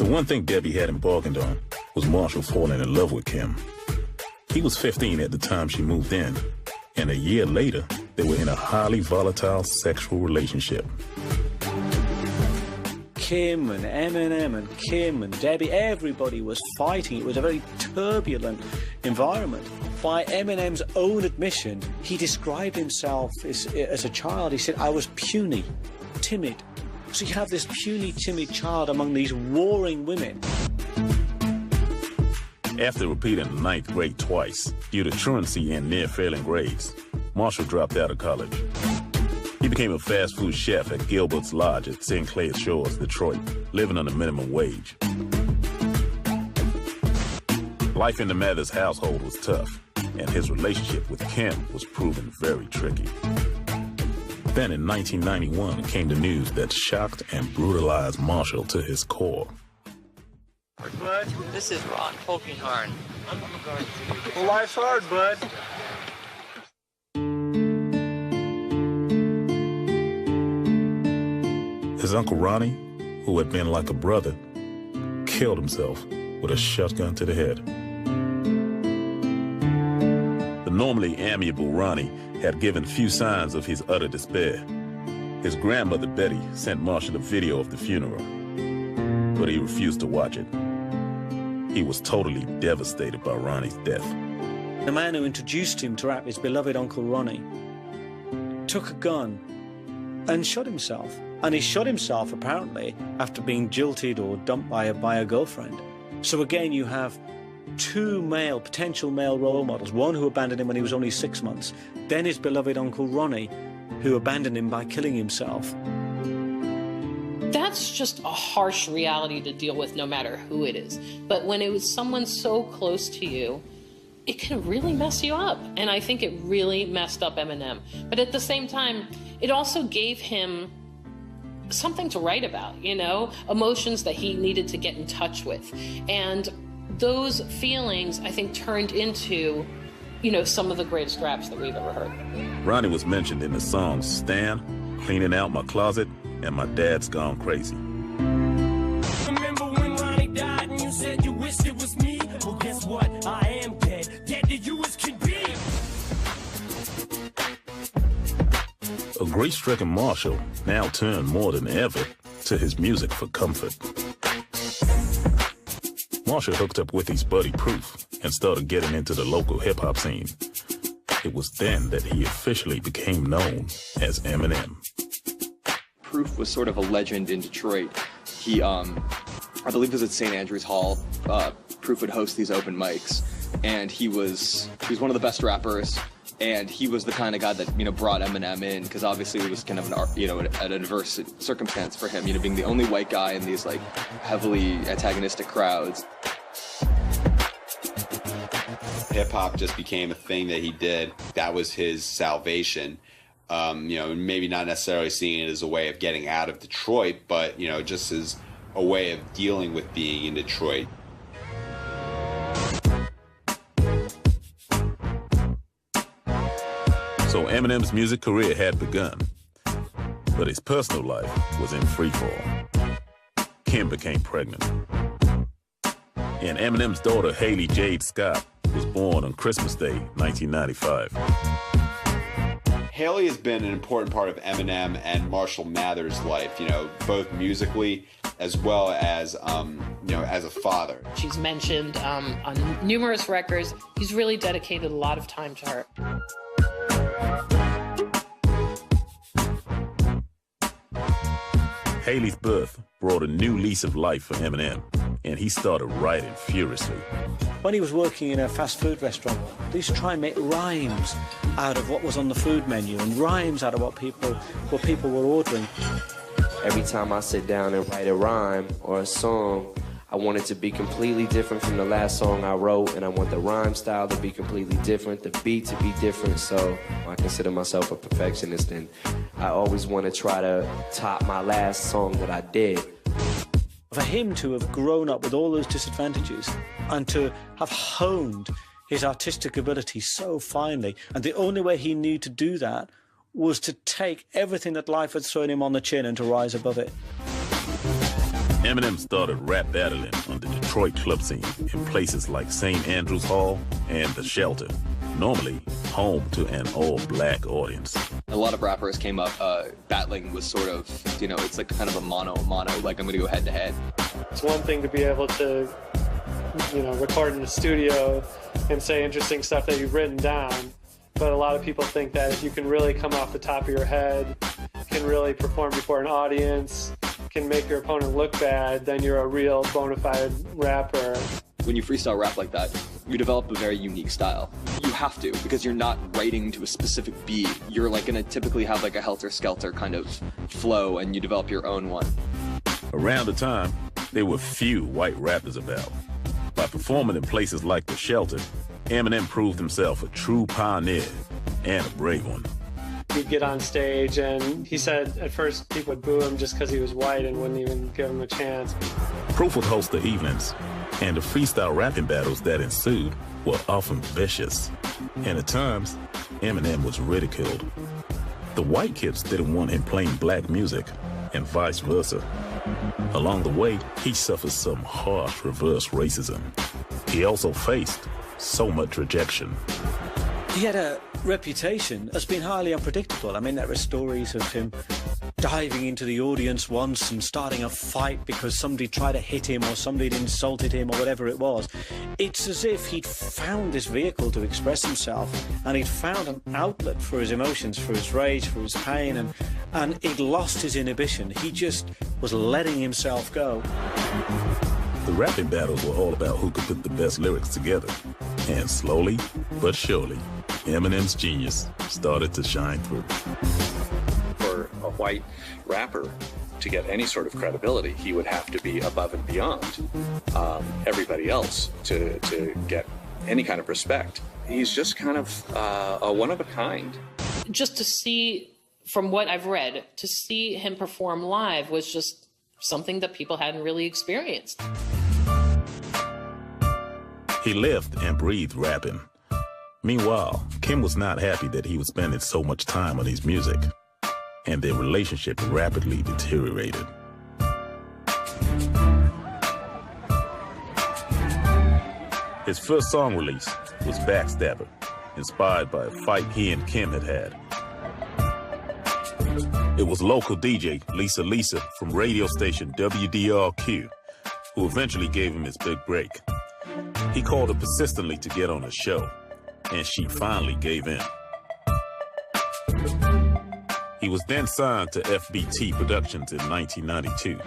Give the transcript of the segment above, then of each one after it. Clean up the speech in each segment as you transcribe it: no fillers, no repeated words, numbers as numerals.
one thing Debbie hadn't bargained on was Marshall falling in love with Kim. He was 15 at the time she moved in, and a year later, they were in a highly volatile sexual relationship. Kim and Eminem and Kim and Debbie, everybody was fighting. It was a very turbulent environment. By Eminem's own admission, he described himself as a child. He said, I was puny, timid. So you have this puny, timid child among these warring women. After repeating the 9th grade twice, due to truancy and near-failing grades, Marshall dropped out of college. He became a fast food chef at Gilbert's Lodge at St. Clair Shores, Detroit, living on a minimum wage. Life in the Mathers household was tough, and his relationship with Kim was proven very tricky. Then in 1991 came the news that shocked and brutalized Marshall to his core. Bud, This is Ron Polkinghorn. well, life's hard, bud. His Uncle Ronnie, who had been like a brother, killed himself with a shotgun to the head. The normally amiable Ronnie had given few signs of his utter despair. His grandmother, Betty, sent Marshall a video of the funeral, but he refused to watch it. He was totally devastated by Ronnie's death. The man who introduced him to rap, his beloved Uncle Ronnie, took a gun and shot himself. And he shot himself, apparently, after being jilted or dumped by a girlfriend. So again, you have two potential male role models. One who abandoned him when he was only 6 months. Then his beloved Uncle Ronnie, who abandoned him by killing himself. That's just a harsh reality to deal with no matter who it is. But when it was someone so close to you, it can really mess you up. And I think it really messed up Eminem. But at the same time, it also gave him something to write about, you know, emotions that he needed to get in touch with. And those feelings, I think, turned into, you know, some of the greatest raps that we've ever heard. Ronnie was mentioned in the songs Stan, Cleaning Out My Closet, and My Dad's Gone Crazy. Remember when Ronnie died and you said you wished it was me? Well, guess what? I am dead. Dead to you as can be. A grief-stricken Marshall now turned more than ever to his music for comfort. Marshall hooked up with his buddy Proof and started getting into the local hip-hop scene. It was then that he officially became known as Eminem. Proof was sort of a legend in Detroit. He, I believe it was at St. Andrew's Hall. Proof would host these open mics, and he was one of the best rappers. And he was the kind of guy that, you know, brought Eminem in, because obviously it was kind of an adverse circumstance for him, you know, being the only white guy in these, like, heavily antagonistic crowds. Hip-hop just became a thing that he did. That was his salvation. You know, maybe not necessarily seeing it as a way of getting out of Detroit, but, you know, just as a way of dealing with being in Detroit. So Eminem's music career had begun, but his personal life was in freefall. Kim became pregnant, and Eminem's daughter, Haley Jade Scott, was born on Christmas Day, 1995. Haley has been an important part of Eminem and Marshall Mathers' life, you know, both musically as well as, you know, as a father. She's mentioned on numerous records. He's really dedicated a lot of time to her. Haley's birth brought a new lease of life for Eminem, and he started writing furiously. When he was working in a fast food restaurant, they used to try and make rhymes out of what was on the food menu and rhymes out of what people were ordering. Every time I sit down and write a rhyme or a song, I want it to be completely different from the last song I wrote, and I want the rhyme style to be completely different, the beat to be different, so I consider myself a perfectionist, and I always want to try to top my last song that I did. For him to have grown up with all those disadvantages and to have honed his artistic ability so finely, and the only way he knew to do that was to take everything that life had thrown him on the chin and to rise above it. Eminem started rap battling on the Detroit club scene in places like St. Andrews Hall and The Shelter, normally home to an all-black audience. A lot of rappers came up, battling was sort of, you know, it's like kind of a mono, like I'm gonna go head to head. It's one thing to be able to, you know, record in the studio and say interesting stuff that you've written down, but a lot of people think that if you can really come off the top of your head, can really perform before an audience, can make your opponent look bad, then you're a real bona fide rapper. When you freestyle rap like that, you develop a very unique style. You have to, because you're not writing to a specific beat. You're like gonna typically have like a helter-skelter kind of flow, and you develop your own one. Around the time, there were few white rappers about. By performing in places like The Shelter, Eminem proved himself a true pioneer and a brave one. He'd get on stage, and he said at first people would boo him just because he was white and wouldn't even give him a chance. Proof would host the evenings, and the freestyle rapping battles that ensued were often vicious. And at times, Eminem was ridiculed. The white kids didn't want him playing black music, and vice versa. Along the way, he suffered some harsh reverse racism. He also faced so much rejection. He had a reputation as being highly unpredictable. I mean, there are stories of him diving into the audience once and starting a fight because somebody tried to hit him or somebody had insulted him or whatever it was. It's as if he'd found this vehicle to express himself, and he'd found an outlet for his emotions, for his rage, for his pain, and he'd lost his inhibition. He just was letting himself go. The rapping battles were all about who could put the best lyrics together. And slowly but surely, Eminem's genius started to shine through. For a white rapper to get any sort of credibility, he would have to be above and beyond everybody else to get any kind of respect. He's just kind of a one of a kind. Just to see, from what I've read, to see him perform live was just something that people hadn't really experienced. He lived and breathed rapping. Meanwhile, Kim was not happy that he was spending so much time on his music, and their relationship rapidly deteriorated. His first song release was Backstabber, inspired by a fight he and Kim had had. It was local DJ Lisa from radio station WDRQ who eventually gave him his big break. He called her persistently to get on a show, and she finally gave in. He was then signed to FBT Productions in 1992,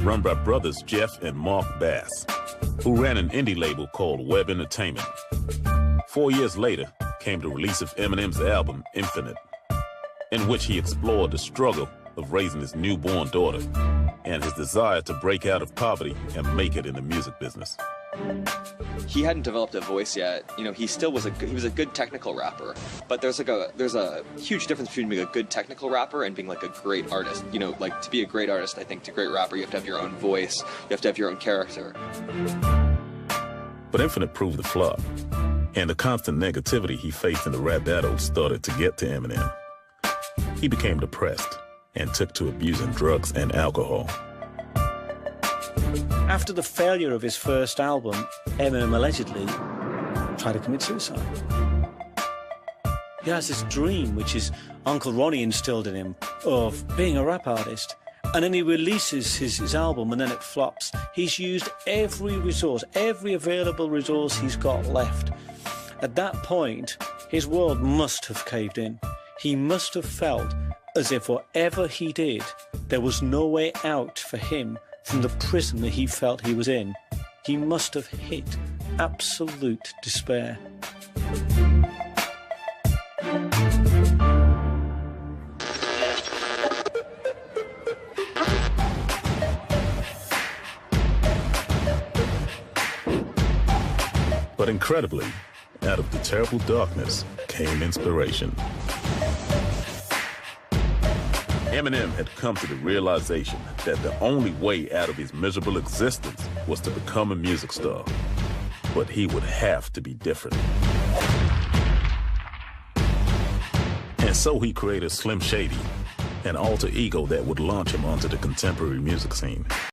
run by brothers Jeff and Mark Bass, who ran an indie label called Web Entertainment. 4 years later came the release of Eminem's album, Infinite, in which he explored the struggle of raising his newborn daughter and his desire to break out of poverty and make it in the music business. He hadn't developed a voice yet. You know, he still was he was a good technical rapper, but there's a huge difference between being a good technical rapper and being like a great artist. You know, like to be a great artist, I think to a great rapper, you have to have your own voice, you have to have your own character. But Infinite proved the flop, and the constant negativity he faced in the rap battles started to get to Eminem. He became depressed and took to abusing drugs and alcohol. After the failure of his first album, Eminem allegedly tried to commit suicide. He has this dream, which his Uncle Ronnie instilled in him, of being a rap artist. And then he releases his album, and then it flops. He's used every resource, every available resource he's got left. At that point, his world must have caved in. He must have felt as if whatever he did, there was no way out for him from the prison that he felt he was in. He must have hit absolute despair. But incredibly, out of the terrible darkness came inspiration. Eminem had come to the realization that the only way out of his miserable existence was to become a music star. But he would have to be different. And so he created Slim Shady, an alter ego that would launch him onto the contemporary music scene.